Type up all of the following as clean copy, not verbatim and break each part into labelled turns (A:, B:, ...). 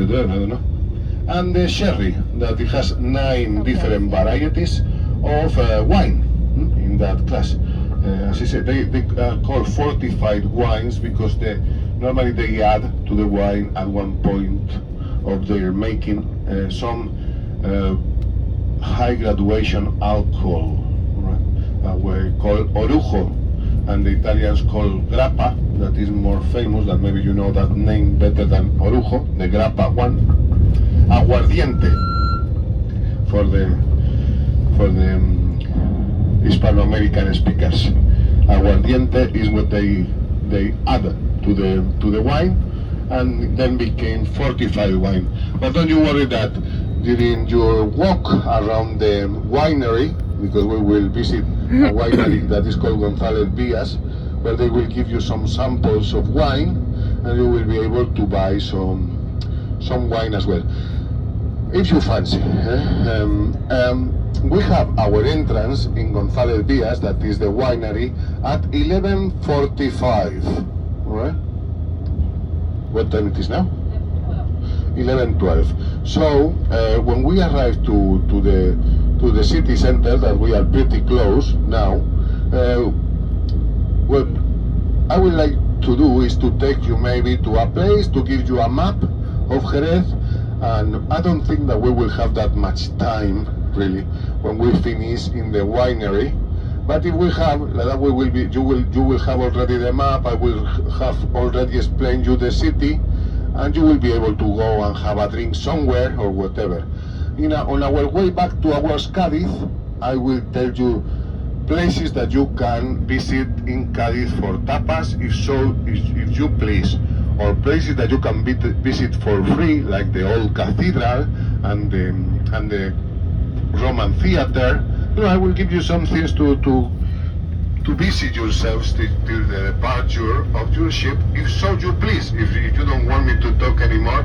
A: I don't know. And the sherry, that it has 9 different varieties of wine in that class. As I said, they are called fortified wines because normally they add to the wine at one point of their making some high graduation alcohol, right? We call orujo, and the Italians call grappa, that is more famous, that maybe you know that name better than orujo, the grappa one. Aguardiente for the Hispano-American speakers. Aguardiente is what they add to the wine, and then became fortified wine. But don't you worry that during your walk around the winery, because we will visit a winery that is called González Vías, where they will give you some samples of wine, and you will be able to buy some wine as well, if you fancy. We have our entrance in González Vías, that is the winery, at 11:45. Right? What time it is now? 11:12. So when we arrive to the city center, that we are pretty close now, what I would like to do is to take you maybe to a place to give you a map of Jerez, and I don't think that we will have that much time really when we finish in the winery. But if we have, like that, you will have already the map. I will have already explained you the city, and you will be able to go and have a drink somewhere or whatever. On our way back to our Cádiz, I will tell you places that you can visit in Cádiz for tapas, if you please, or places that you can visit for free, like the old cathedral and the Roman theater. I will give you some things to visit yourselves till the departure of your ship, if so you please. If you don't want me to talk anymore,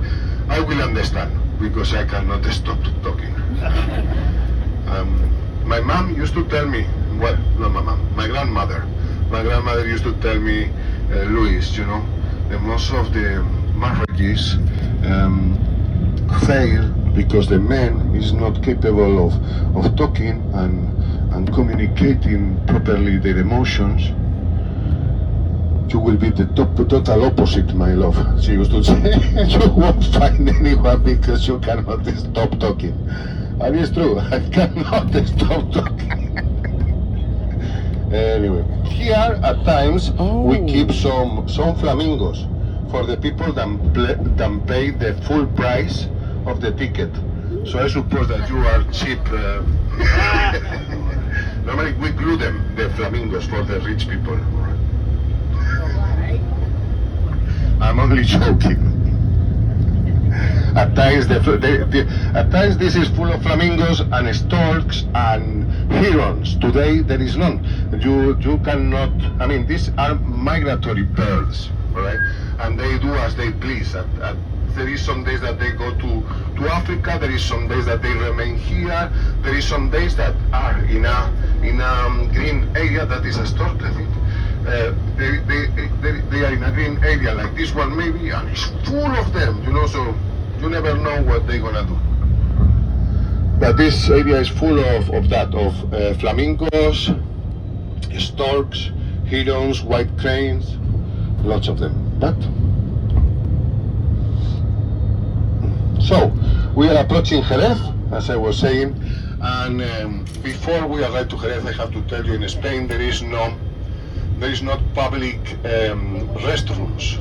A: I will understand, because I cannot stop talking. My mom used to tell me, well, not my mom, my grandmother. My grandmother used to tell me, Luis, that most of the marriages fail because the man is not capable of talking and communicating properly their emotions. You will be the total opposite, my love. She used to say, you won't find anyone because you cannot stop talking. And it's true, I cannot stop talking. Anyway, here at times we keep some flamingos for the people that pay the full price of the ticket. So I suppose that you are cheap. Normally we glue them, the flamingos, for the rich people. I'm only joking. At times, at times this is full of flamingos and storks and herons. Today there is none. You cannot. I mean, these are migratory birds, right? And they do as they please. There is some days that they go to Africa. There is some days that they remain here. There is some days that are in a green area that is a stork, I think. They are in a green area like this one maybe, and it's full of them, so you never know what they're gonna do. But this area is full of flamingos, storks, herons, white cranes, lots of them. But so we are approaching Jerez, as I was saying, and before we arrive to Jerez, I have to tell you, in Spain there is not public restrooms.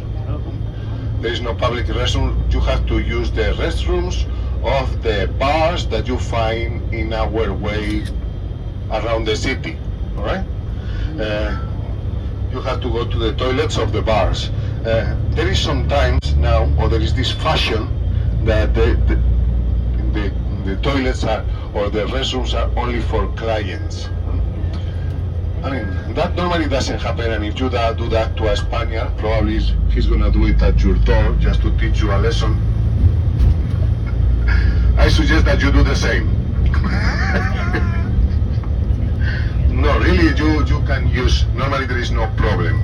A: There is no public restroom. You have to use the restrooms of the bars that you find in our way around the city. All right? You have to go to the toilets of the bars. There is sometimes now, or there is this fashion that the toilets or the restrooms are only for clients. I mean, that normally doesn't happen, and if you do that to a Spaniard, probably he's gonna do it at your door just to teach you a lesson. I suggest that you do the same. No, really, you can use, normally there is no problem.